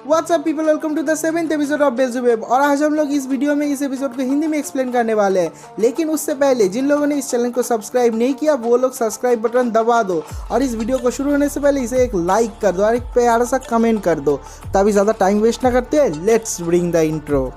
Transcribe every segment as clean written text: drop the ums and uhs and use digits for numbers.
WhatsApp people, welcome to the 7th episode of Beelzebub. और आज हम लोग इस वीडियो में इस एपिसोड को हिंदी में एक्सप्लेन करने वाले हैं। लेकिन उससे पहले जिन लोगों ने इस चैनल को सब्सक्राइब नहीं किया वो लोग सब्सक्राइब बटन दबा दो और इस वीडियो को शुरू होने से पहले इसे एक लाइक कर दो और एक प्यारा सा कमेंट कर दो। तभी ज़्यादा टाइम वेस्ट ना करते हैं, लेट्स ब्रिंग द इंट्रो।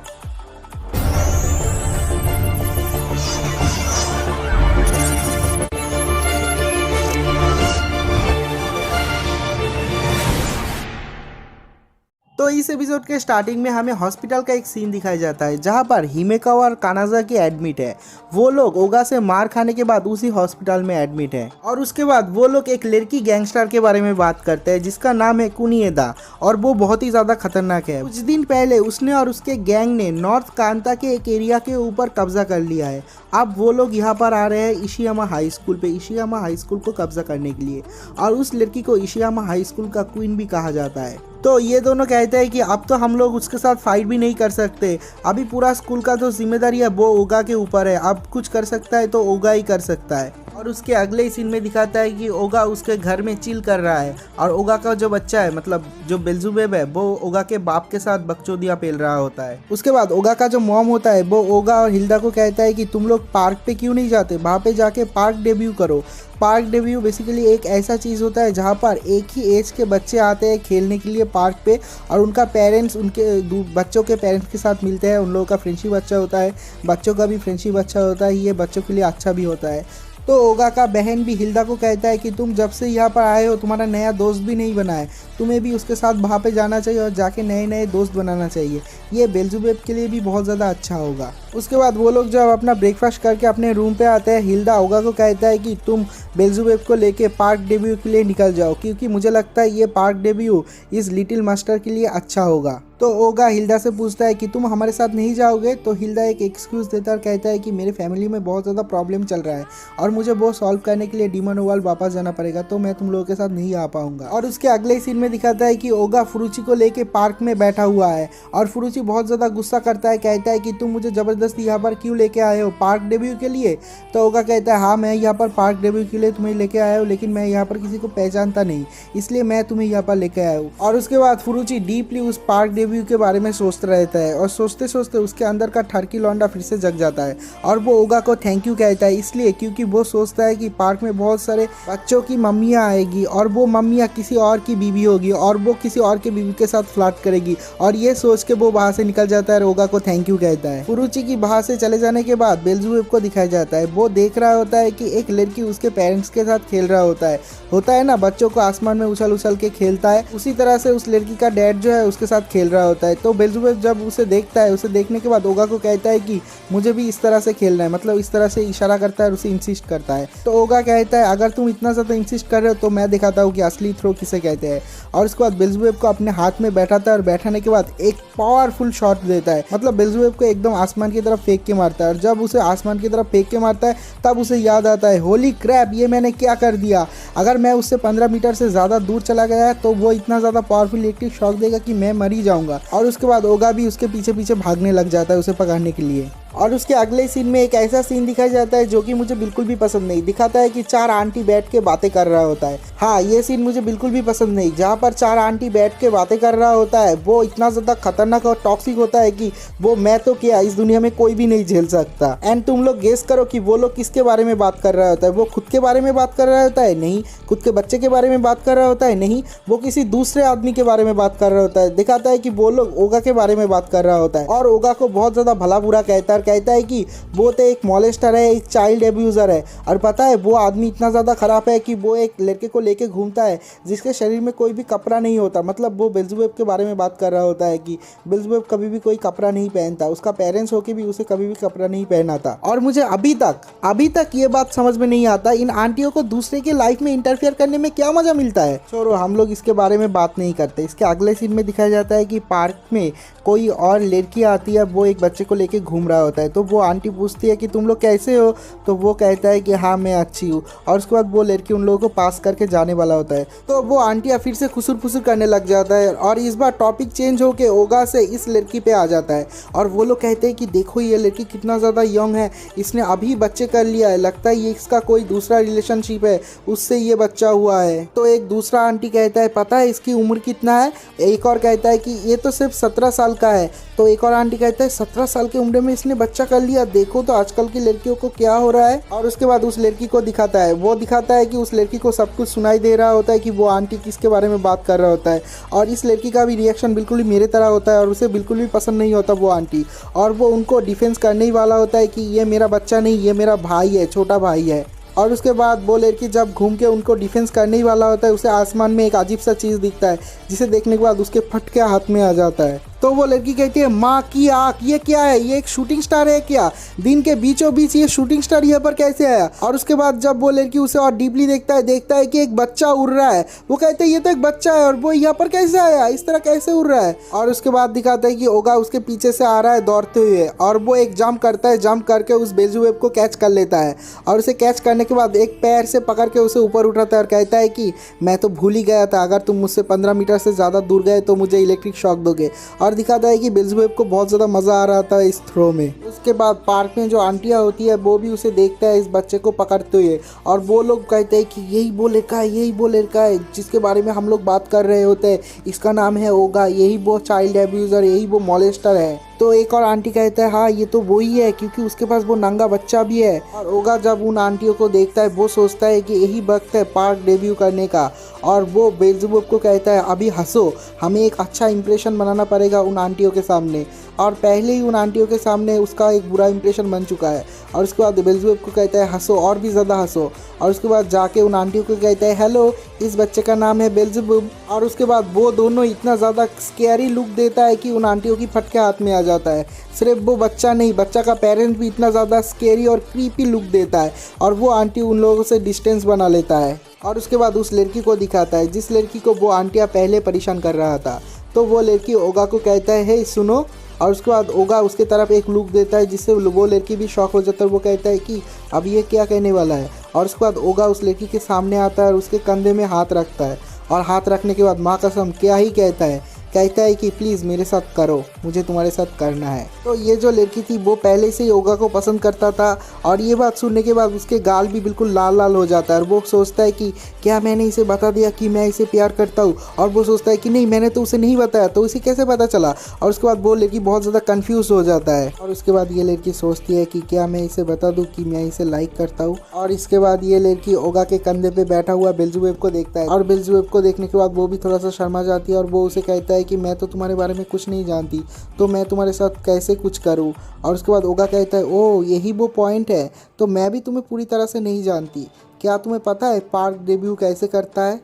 तो इस एपिसोड के स्टार्टिंग में हमें हॉस्पिटल का एक सीन दिखाया जाता है जहां पर हिमेकावा और कानाज़ाकी एडमिट है। वो लोग ओगा से मार खाने के बाद उसी हॉस्पिटल में एडमिट है और उसके बाद वो लोग एक लड़की गैंगस्टर के बारे में बात करते हैं जिसका नाम है कुनिएदा और वो बहुत ही ज़्यादा खतरनाक है। कुछ दिन पहले उसने और उसके गैंग ने नॉर्थ कांता के एक एरिया के ऊपर कब्जा कर लिया है। अब वो लोग यहाँ पर आ रहे हैं इशियामा हाई स्कूल पे, इशियामा हाई स्कूल को कब्जा करने के लिए। और उस लड़की को इशियामा हाई स्कूल का क्वीन भी कहा जाता है। तो ये दोनों कहते हैं कि अब तो हम लोग उसके साथ फाइट भी नहीं कर सकते, अभी पूरा स्कूल का जो जिम्मेदारी है वो ओगा के ऊपर है। अब कुछ कर सकता है तो ओगा ही कर सकता है। और उसके अगले ही सीन में दिखाता है कि ओगा उसके घर में चिल कर रहा है और ओगा का जो बच्चा है, मतलब जो बेल्ज़ेबुब है, वो ओगा के बाप के साथ बकचोदियाँ पेल रहा होता है। उसके बाद ओगा का जो मॉम होता है वो ओगा और हिल्दा को कहता है कि तुम लोग पार्क पे क्यों नहीं जाते, वहाँ पे जाके पार्क डेब्यू करो। पार्क डेब्यू बेसिकली एक ऐसा चीज़ होता है जहाँ पर एक ही एज के बच्चे आते हैं खेलने के लिए पार्क पे और उनका पेरेंट्स उनके बच्चों के पेरेंट्स के साथ मिलते हैं। उन लोगों का फ्रेंडशिप अच्छा होता है, बच्चों का भी फ्रेंडशिप अच्छा होता है, ये बच्चों के लिए अच्छा भी होता है। तो ओगा का बहन भी हिल्दा को कहता है कि तुम जब से यहाँ पर आए हो तुम्हारा नया दोस्त भी नहीं बना है, तुम्हें भी उसके साथ वहाँ पे जाना चाहिए और जाके नए नए दोस्त बनाना चाहिए, ये बेल्ज़ेबुब के लिए भी बहुत ज़्यादा अच्छा होगा। उसके बाद वो लोग जब अपना ब्रेकफास्ट करके अपने रूम पे आते हैं, हिल्दा ओगा को कहता है कि तुम बेल्ज़ेबुब को लेके पार्क डेब्यू के लिए निकल जाओ क्योंकि मुझे लगता है ये पार्क डेब्यू इस लिटिल मास्टर के लिए अच्छा होगा। तो ओगा हिल्दा से पूछता है कि तुम हमारे साथ नहीं जाओगे, तो हिल्दा एक एक्सक्यूज़ देता और कहता है कि मेरे फैमिली में बहुत ज़्यादा प्रॉब्लम चल रहा है और मुझे वो सॉल्व करने के लिए डीमन वर्ल्ड वापस जाना पड़ेगा, तो मैं तुम लोगों के साथ नहीं आ पाऊंगा। और उसके अगले सीन में दिखाता है कि ओगा फुरुची को लेके पार्क में बैठा हुआ है और फुरुची बहुत ज़्यादा गुस्सा करता है, कहता है कि तुम मुझे ज़बरदस्ती यहाँ पर क्यों लेके आए हो पार्क डेब्यू के लिए। तो ओगा कहता है हाँ मैं यहाँ पर पार्क डेब्यू के लिए तुम्हें लेके आया हूँ, लेकिन मैं यहाँ पर किसी को पहचानता नहीं, इसलिए मैं तुम्हें यहाँ पर लेके आया हूँ। और उसके बाद फुरुची डीपली उस पार्क डेब्यू के बारे में सोचता रहता है और सोचते सोचते उसके अंदर का ठरकी लौंडा फिर से जग जाता है और वो ओगा को थैंक यू कहता है, इसलिए क्योंकि वो सोचता है कि पार्क में बहुत सारे बच्चों की मम्मियाँ आएगी और वो मम्मियाँ किसी और की बीवी होगी और वो किसी और की बीवी के साथ फ्लर्ट करेगी, और ये सोच के वो वहाँ से निकल जाता है और ओगा को थैंक यू कहता है। फुरुची की वहाँ से चले जाने के बाद बेल्ज़ेबुब को दिखाया जाता है, वो देख रहा होता है कि एक लड़की उसके पेरेंट्स के साथ खेल रहा होता है ना, बच्चों को आसमान में उछल उछल के खेलता है, उसी तरह से उस लड़की का डैड जो है उसके साथ खेल रहा होता है। तो बेल्ज़ेबुब जब उसे देखता है, उसे देखने के बाद ओगा को कहता है कि मुझे भी इस तरह से खेलना है, मतलब इस तरह से इशारा करता है और उसे इंसिस्ट करता है। तो ओगा कहता है अगर तुम इतना ज़्यादा इंसिस्ट कर रहे हो तो मैं दिखाता हूँ कि असली थ्रो किसे कहते हैं। और उसके बाद बेल्ज़ेबुब को अपने हाथ में बैठाता है और बैठाने के बाद एक पावरफुल शॉट देता है, मतलब बेल्ज़ेबुब को एकदम आसमान की तरफ फेंक के मारता है। और जब उसे आसमान की तरफ फेंक के मारता है तब उसे याद आता है, होली क्रैप, ये मैंने क्या कर दिया। अगर मैं उससे 15 मीटर से ज़्यादा दूर चला गया तो वो इतना ज़्यादा पावरफुल इलेक्ट्रिक शॉक देगा कि मैं मर ही जाऊँगा। और उसके बाद ओगा भी उसके पीछे पीछे भागने लग जाता है उसे पकड़ने के लिए। और उसके अगले सीन में एक ऐसा सीन दिखाया जाता है जो कि मुझे बिल्कुल भी पसंद नहीं। दिखाता है कि 4 आंटी बैठ के बातें कर रहा होता है। हाँ, ये सीन मुझे बिल्कुल भी पसंद नहीं। जहाँ पर 4 आंटी बैठ के बातें कर रहा होता है वो इतना ज़्यादा खतरनाक और टॉक्सिक होता है कि वो मैं तो क्या इस दुनिया में कोई भी नहीं झेल सकता। एंड तुम लोग गेस करो कि वो लोग किसके बारे में बात कर रहा होता है। वो खुद के बारे में बात कर रहा होता है? नहीं। खुद के बच्चे के बारे में बात कर रहा होता है? नहीं। वो किसी दूसरे आदमी के बारे में बात कर रहा होता है। दिखाता है कि वो लोग ओगा के बारे में बात कर रहा होता है और ओगा को बहुत ज़्यादा भला बुरा कहता है कि वो तो एक मॉलेस्टर है, एक चाइल्ड एब्यूज़र है। और पता है वो आदमी इतना ज़्यादा ख़राब है कि वो एक लड़के को लेके घूमता है जिसके शरीर में कोई भी कपड़ा नहीं होता। मतलब वो बेल्ज़ेबुब के बारे में बात कर रहा होता है कि बेल्ज़ेबुब कभी भी कोई कपड़ा नहीं पहनता, उसका पेरेंट्स होके भी उसे कभी भी कपड़ा नहीं पहना था। और मुझे अभी तक ये बात समझ में नहीं आता इन आंटियों को दूसरे के लाइफ में इंटरफेयर करने में क्या मज़ा मिलता है। छोड़ो, हम लोग इसके बारे में बात नहीं करते। इसके अगले सीन में दिखाया जाता है कि पार्क में कोई और लड़की आती है, वो एक बच्चे को लेके घूम रहा होता है। तो वो आंटी पूछती है कि तुम लोग कैसे हो, तो वो कहता है कि हाँ मैं अच्छी हूँ। और उसके बाद वो लड़की उन लोगों को पास करके जाने वाला होता है। तो वो आंटिया फिर से खुसुर फुसुर करने लग जाता है और इस बार टॉपिक चेंज होके ओगा से इस लड़की पे आ जाता है। और वो लोग कहते हैं कि देखो ये लड़की कितना ज़्यादा यंग है, इसने अभी बच्चे कर लिया है, लगता है ये इसका कोई दूसरा रिलेशनशिप है, उससे ये बच्चा हुआ है। तो एक दूसरा आंटी कहता है पता है इसकी उम्र कितना है, एक और कहता है कि ये तो सिर्फ 17 साल का है। तो एक और आंटी कहता है 17 साल की उम्र में इसने बच्चा कर लिया, देखो तो आजकल की लड़कियों को क्या हो रहा है। और उसके बाद उस लड़की को दिखाता है, वो दिखाता है कि उस लड़की को सब कुछ सुनाई दे रहा होता है कि वो आंटी किसके बारे में बात कर रहा होता है। और इस लड़की का भी रिएक्शन बिल्कुल ही मेरे तरह होता है और उसे बिल्कुल भी पसंद नहीं होता वो आंटी। और वो उनको डिफेंस करने ही वाला होता है कि ये मेरा बच्चा नहीं, ये मेरा भाई है, छोटा भाई है। और उसके बाद वो लड़की जब घूम के उनको डिफेंस करने ही वाला होता है, उसे आसमान में एक अजीब सा चीज़ दिखता है, जिसे देखने के बाद उसके फटके हाथ में आ जाता है। तो वो लड़की कहती है माँ की आँख, ये क्या है, ये एक शूटिंग स्टार है क्या, दिन के बीचों बीच ये शूटिंग स्टार यहाँ पर कैसे आया। और उसके बाद जब वो लड़की उसे और डीपली देखता है कि एक बच्चा उड़ रहा है। वो कहते हैं ये तो एक बच्चा है और वो यहाँ पर कैसे आया, इस तरह कैसे उड़ रहा है। और उसके बाद दिखाता है कि ओगा उसके पीछे से आ रहा है दौड़ते हुए, और वो एक जंप करता है, जंप करके उस बेल्ज़ेबुब को कैच कर लेता है। और उसे कैच करने के बाद एक पैर से पकड़ के उसे ऊपर उठाता है और कहता है कि मैं तो भूल ही गया था, अगर तुम मुझसे 15 मीटर से ज़्यादा दूर गए तो मुझे इलेक्ट्रिक शॉक दोगे। और दिखाता है कि बेल्ज़ेबुब को बहुत ज़्यादा मज़ा आ रहा था इस थ्रो में। उसके बाद पार्क में जो आंटियाँ होती है वो भी उसे देखता है इस बच्चे को पकड़ते हुए, और वो लोग कहते हैं कि यही वो लड़का है, यही वो लड़का है जिसके बारे में हम लोग बात कर रहे होते हैं, इसका नाम है ओगा, यही वो चाइल्ड एब्यूज़र, यही वो मॉलेस्टर है। तो एक और आंटी कहता है हाँ ये तो वही है, क्योंकि उसके पास वो नंगा बच्चा भी है। और ओगा जब उन आंटियों को देखता है वो सोचता है कि यही वक्त है पार्क डेब्यू करने का। और वो बेल्ज़ेबुब को कहता है अभी हंसो, हमें एक अच्छा इंप्रेशन बनाना पड़ेगा उन आंटियों के सामने। और पहले ही उन आंटियों के सामने उसका एक बुरा इंप्रेशन बन चुका है। और उसके बाद बेल्ज़ेबुब को कहता है हंसो और भी ज़्यादा हंसो। और उसके बाद जाके उन आंटियों को कहता है हेलो, इस बच्चे का नाम है बेल्ज़ेबुब। और उसके बाद वो दोनों इतना ज़्यादा स्कैरी लुक देता है कि उन आंटियों की फटके हाथ में आ जाता है। सिर्फ वो बच्चा नहीं, बच्चा का पेरेंट्स भी इतना ज़्यादा स्कैरी और क्रीपी लुक देता है, और वो आंटी उन लोगों से डिस्टेंस बना लेता है। और उसके बाद उस लड़की को दिखाता है जिस लड़की को वो आंटियाँ पहले परेशान कर रहा था। तो वो लड़की ओगा को कहता है हे सुनो। और उसके बाद ओगा उसके तरफ एक लुक देता है जिससे वो लड़की भी शॉक हो जाता है। वो कहता है कि अब ये क्या कहने वाला है। और उसके बाद ओगा उस लड़की के सामने आता है और उसके कंधे में हाथ रखता है, और हाथ रखने के बाद माँ कसम क्या ही कहता है कि प्लीज़ मेरे साथ करो, मुझे तुम्हारे साथ करना है। तो ये जो लड़की थी वो पहले से ही ओगा को पसंद करता था, और ये बात सुनने के बाद उसके गाल भी बिल्कुल लाल लाल हो जाता है। और वो सोचता है कि क्या मैंने इसे बता दिया कि मैं इसे प्यार करता हूँ। और वो सोचता है कि नहीं, मैंने तो उसे नहीं बताया, तो उसे कैसे पता चला। और उसके बाद वो लड़की बहुत ज़्यादा कन्फ्यूज़ हो जाता है। और उसके बाद ये लड़की सोचती है कि क्या मैं इसे बता दूँ कि मैं इसे लाइक करता हूँ। और इसके बाद ये लड़की ओगा के कंधे पे बैठा हुआ बेल्ज़ेबुब को देखता है, और बेल्ज़ेबुब को देखने के बाद वो भी थोड़ा सा शर्मा जाती है। और वो उसे कहता है कि मैं तो तुम्हारे बारे में कुछ नहीं जानती, तो मैं तुम्हारे साथ कैसे कुछ करूं। और उसके बाद ओगा कहता है ओह यही वो पॉइंट है, तो मैं भी तुम्हें पूरी तरह से नहीं जानती, क्या तुम्हें पता है पार्क डेब्यू कैसे करता है।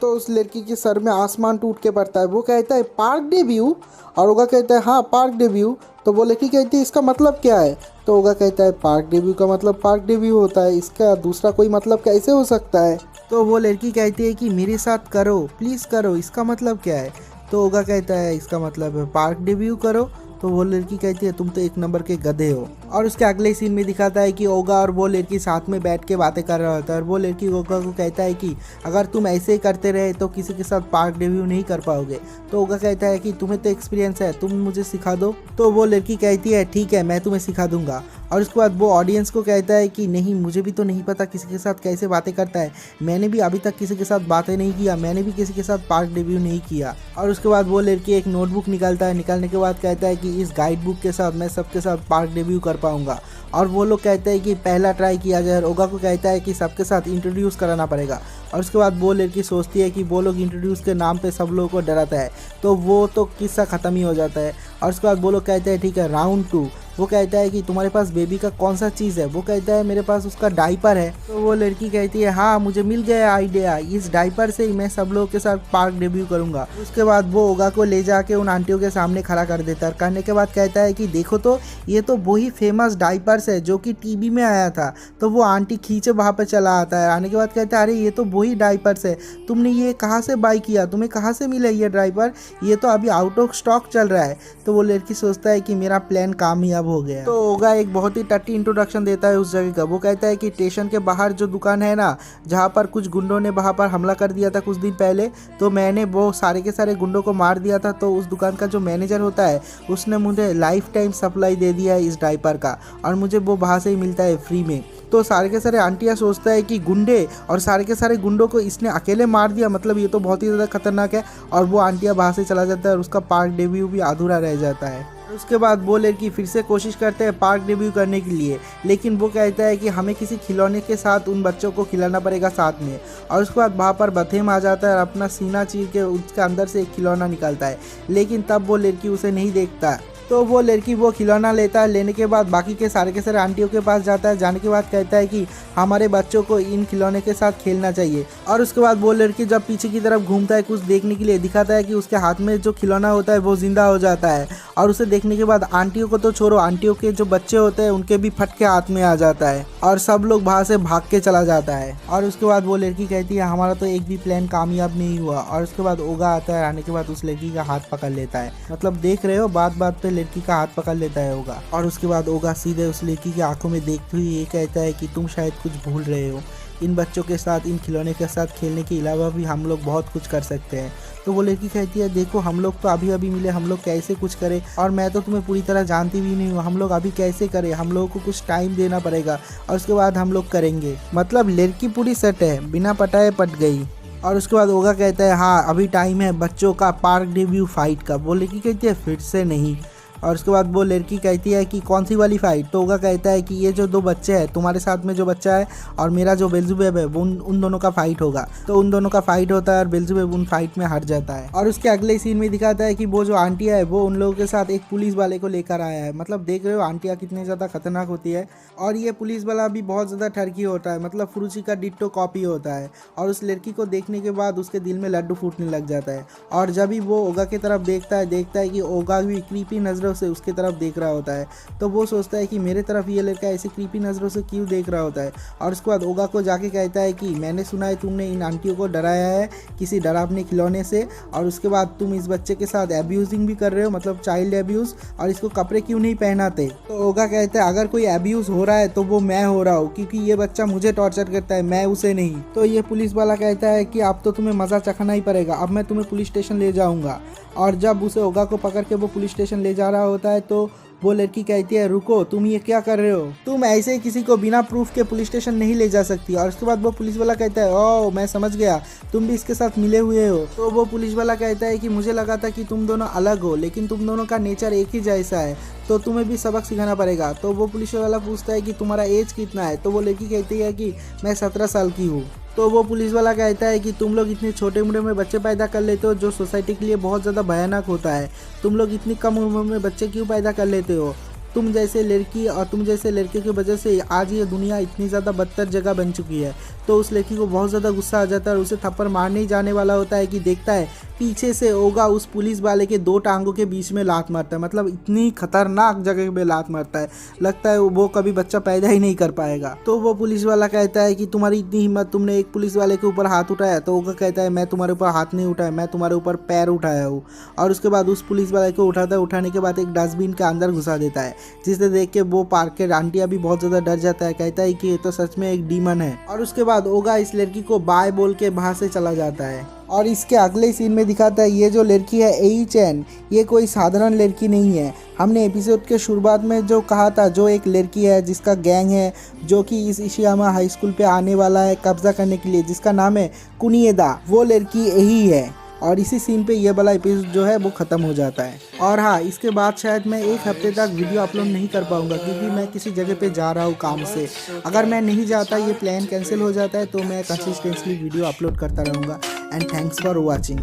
तो उस लड़की के सर में आसमान टूट के पड़ता है। वो कहता है पार्क डेब्यू। और ओगा कहता है हाँ पार्क डेब्यू। तो वो लड़की कहती है इसका मतलब क्या है। तो ओगा कहता है पार्क डेब्यू का मतलब पार्क डेब्यू होता है, इसका दूसरा कोई मतलब कैसे हो सकता है। तो वो लड़की कहती है कि मेरे साथ करो, प्लीज़ करो, इसका मतलब क्या है। तो ओगा कहता है इसका मतलब है पार्क डेब्यू करो। तो वो लड़की कहती है तुम तो एक नंबर के गधे हो। और उसके अगले सीन में दिखाता है कि ओगा और वो लड़की साथ में बैठ के बातें कर रहा होता है, और वो लड़की ओगा को कहता है कि अगर तुम ऐसे ही करते रहे तो किसी के साथ पार्क डेब्यू नहीं कर पाओगे। तो ओगा कहता है कि तुम्हें तो एक्सपीरियंस है, तुम मुझे सिखा दो। तो वो लड़की कहती है ठीक है मैं तुम्हें सिखा दूंगा। और उसके बाद वो ऑडियंस को कहता है कि नहीं, मुझे भी तो नहीं पता किसी के साथ कैसे बातें करता है, मैंने भी अभी तक किसी के साथ बातें नहीं किया, मैंने भी किसी के साथ पार्क डेब्यू नहीं किया। और उसके बाद वो लड़की एक नोटबुक निकालता है, निकालने के बाद कहता है कि इस गाइड बुक के साथ मैं सबके साथ पार्क डेब्यू कर पाऊंगा। और वो लोग कहते हैं कि पहला ट्राई किया जाए। ओगा को कहता है कि सबके साथ इंट्रोड्यूस कराना पड़ेगा। और उसके बाद वो लड़की सोचती है कि वो लोग इंट्रोड्यूस के नाम पे सब लोगों को डराता है, तो वो तो किस्सा ख़त्म ही हो जाता है। और उसके बाद वो लोग कहते हैं ठीक है राउंड 2। वो कहता है कि तुम्हारे पास बेबी का कौन सा चीज़ है। वो कहता है मेरे पास उसका डाइपर है। तो वो लड़की कहती है हाँ मुझे मिल गया आइडिया, इस डाइपर से ही मैं सब लोगों के साथ पार्क डेब्यू करूँगा। उसके बाद वो ओगा को ले जाके उन आंटियों के सामने खड़ा कर देता है। करने के बाद कहता है कि देखो तो ये तो वही फेमस डाइपर्स है जो कि टीवी में आया था। तो वो आंटी खींचे वहाँ पर चला आता है। आने के बाद कहता है अरे ये तो वही डाइपर्स है, तुमने ये कहाँ से बाई किया, तुम्हें कहाँ से मिला ये डाइपर, ये तो अभी आउट ऑफ स्टॉक चल रहा है। तो वो लड़की सोचता है कि मेरा प्लान कामयाब गायब हो गया। तो ओगा एक बहुत ही टट्टी इंट्रोडक्शन देता है उस जगह का। वो कहता है कि स्टेशन के बाहर जो दुकान है ना, जहाँ पर कुछ गुंडों ने वहाँ पर हमला कर दिया था कुछ दिन पहले, तो मैंने वो सारे के सारे गुंडों को मार दिया था। तो उस दुकान का जो मैनेजर होता है उसने मुझे लाइफ टाइम सप्लाई दे दिया है इस डायपर का, और मुझे वो वहाँ से ही मिलता है फ्री में। तो सारे के सारे आंटियाँ सोचता है कि गुंडे और सारे के सारे गुंडों को इसने अकेले मार दिया, मतलब ये तो बहुत ही ज़्यादा खतरनाक है। और वो आंटियाँ वहाँ से चला जाता है और उसका पार्क डेब्यू भी अधूरा रह जाता है। उसके बाद वो लड़की फिर से कोशिश करते हैं पार्क डेब्यू करने के लिए, लेकिन वो कहता है कि हमें किसी खिलौने के साथ उन बच्चों को खिलाना पड़ेगा साथ में। और उसके बाद वहाँ पर बथेम आ जाता है और अपना सीना चीर के उसके अंदर से एक खिलौना निकालता है, लेकिन तब वो लड़की उसे नहीं देखता। तो वो लड़की वो खिलौना लेता है। लेने के बाद बाकी के सारे आंटियों के पास जाता है। जाने के बाद कहता है कि हमारे बच्चों को इन खिलौने के साथ खेलना चाहिए। और उसके बाद वो लड़की जब पीछे की तरफ घूमता है कुछ देखने के लिए, दिखाता है कि उसके हाथ में जो खिलौना होता है वो जिंदा हो जाता है। और उसे देखने के बाद आंटियों को तो छोड़ो, आंटियों के जो बच्चे होते हैं उनके भी फट के हाथ में आ जाता है और सब लोग वहाँ से भाग के चला जाता है। और उसके बाद वो लड़की कहती है हमारा तो एक भी प्लान कामयाब नहीं हुआ। और उसके बाद ओगा आता है। आने के बाद उस लड़की का हाथ पकड़ लेता है, मतलब देख रहे हो बात बात पे लड़की का हाथ पकड़ लेता है ओगा। और उसके बाद ओगा सीधे उस लड़की की आंखों में देखते हुए ये कहता है कि तुम शायद कुछ भूल रहे हो, इन बच्चों के साथ इन खिलौने के साथ खेलने के अलावा भी हम लोग बहुत कुछ कर सकते हैं। तो वो लड़की कहती है देखो हम लोग तो अभी अभी मिले, हम लोग कैसे कुछ करें, और मैं तो तुम्हें पूरी तरह जानती भी नहीं हूँ, हम लोग अभी कैसे करें, हम लोगों को कुछ टाइम देना पड़ेगा और उसके बाद हम लोग करेंगे। मतलब लड़की पूरी सेट है, बिना पटाए पट गई। और उसके बाद ओगा कहता है हाँ अभी टाइम है बच्चों का पार्क डेब्यू फाइट का। वो लड़की कहती है फिर से नहीं। और उसके बाद वो लड़की कहती है कि कौन सी वाली फ़ाइट। तो ओगा कहता है कि ये जो दो बच्चे हैं, तुम्हारे साथ में जो बच्चा है और मेरा जो बेल्ज़ेबुब है, वो उन दोनों का फ़ाइट होगा। तो उन दोनों का फ़ाइट होता है और बेल्ज़ेबुब उन फाइट में हार जाता है। और उसके अगले सीन में दिखाता है कि वो जो आंटिया है वो उन लोगों के साथ एक पुलिस वाले को लेकर आया है। मतलब देख रहे हो आंटिया कितनी ज़्यादा खतरनाक होती है। और ये पुलिस वाला भी बहुत ज़्यादा ठरकी होता है, मतलब फुरुची का डिट्टो कॉपी होता है। और उस लड़की को देखने के बाद उसके दिल में लड्डू फूटने लग जाता है। और जब भी वो ओगा की तरफ देखता है कि ओगा भी क्रीपी नज़रों से उसकी तरफ देख रहा होता है। तो वो सोचता है कि मेरे तरफ ये लड़का ऐसे क्रीपी नज़रों से क्यों देख रहा होता है। और उसके बाद ओगा को जाके कहता है कि मैंने सुना है तुमने इन आंटियों को डराया है किसी डरावने खिलौने से, और उसके बाद तुम इस बच्चे के साथ एब्यूजिंग भी कर रहे हो, मतलब चाइल्ड एब्यूज़, और इसको कपड़े क्यों नहीं पहनाते। तो ओगा कहता है अगर कोई एब्यूज़ हो रहा है तो वो मैं हो रहा हूँ, क्योंकि ये बच्चा मुझे टॉर्चर करता है, मैं उसे नहीं। तो ये पुलिस वाला कहता है कि अब तो तुम्हें मज़ा चखना ही पड़ेगा, अब मैं तुम्हें पुलिस स्टेशन ले जाऊँगा। और जब उसे ओगा को पकड़ के वो पुलिस स्टेशन ले जा रहा होता है तो वो लड़की कहती है रुको, तुम ये क्या कर रहे हो, तुम ऐसे ही किसी को बिना प्रूफ के पुलिस स्टेशन नहीं ले जा सकती। और उसके बाद वो पुलिस वाला कहता है ओह मैं समझ गया, तुम भी इसके साथ मिले हुए हो। तो वो पुलिस वाला कहता है कि मुझे लगा था कि तुम दोनों अलग हो, लेकिन तुम दोनों का नेचर एक ही जैसा है, तो तुम्हें भी सबक सिखाना पड़ेगा। तो वो पुलिस वाला पूछता है कि तुम्हारा एज कितना है। तो वो लड़की कहती है कि मैं 17 साल की हूँ। तो वो पुलिस वाला कहता है कि तुम लोग इतने छोटे उम्र में बच्चे पैदा कर लेते हो जो सोसाइटी के लिए बहुत ज़्यादा भयानक होता है, तुम लोग इतनी कम उम्र में बच्चे क्यों पैदा कर लेते हो। तुम जैसे लड़की और तुम जैसे लड़के की वजह से आज ये दुनिया इतनी ज़्यादा बदतर जगह बन चुकी है। तो उस लड़की को बहुत ज़्यादा गुस्सा आ जाता है और उसे थप्पड़ मारने ही जाने वाला होता है कि देखता है पीछे से ओगा उस पुलिस वाले के दो टांगों के बीच में लात मारता है। मतलब इतनी खतरनाक जगह पे लात मारता है, लगता है वो कभी बच्चा पैदा ही नहीं कर पाएगा। तो वो पुलिस वाला कहता है कि तुम्हारी इतनी हिम्मत, तुमने एक पुलिस वाले के ऊपर हाथ उठाया। तो ओगा कहता है मैं तुम्हारे ऊपर हाथ नहीं उठाया, मैं तुम्हारे ऊपर पैर उठाया हूँ। और उसके बाद उस पुलिस वाले को उठाता है, उठाने के बाद एक डस्टबिन के अंदर घुसा देता है, जिसे देख के वो पार्क के आंटिया भी बहुत ज़्यादा डर जाता है, कहता है कि ये तो सच में एक डीमन है। और उसके बाद ओगा इस लड़की को बाय बोल के वहाँ से चला जाता है। और इसके अगले सीन में दिखाता है ये जो लड़की है एई चैन, ये कोई साधारण लड़की नहीं है। हमने एपिसोड के शुरुआत में जो कहा था, जो एक लड़की है जिसका गैंग है जो कि इस इशियामा हाई स्कूल पे आने वाला है कब्जा करने के लिए, जिसका नाम है कुनिएदा, वो लड़की यही है। और इसी सीन पे ये वाला एपिसोड जो है वो ख़त्म हो जाता है। और हाँ, इसके बाद शायद मैं एक हफ्ते तक वीडियो अपलोड नहीं कर पाऊँगा, क्योंकि मैं किसी जगह पे जा रहा हूँ काम से। अगर मैं नहीं जाता, ये प्लान कैंसिल हो जाता है, तो मैं कंसिस्टेंटली वीडियो अपलोड करता रहूँगा। And thanks for watching.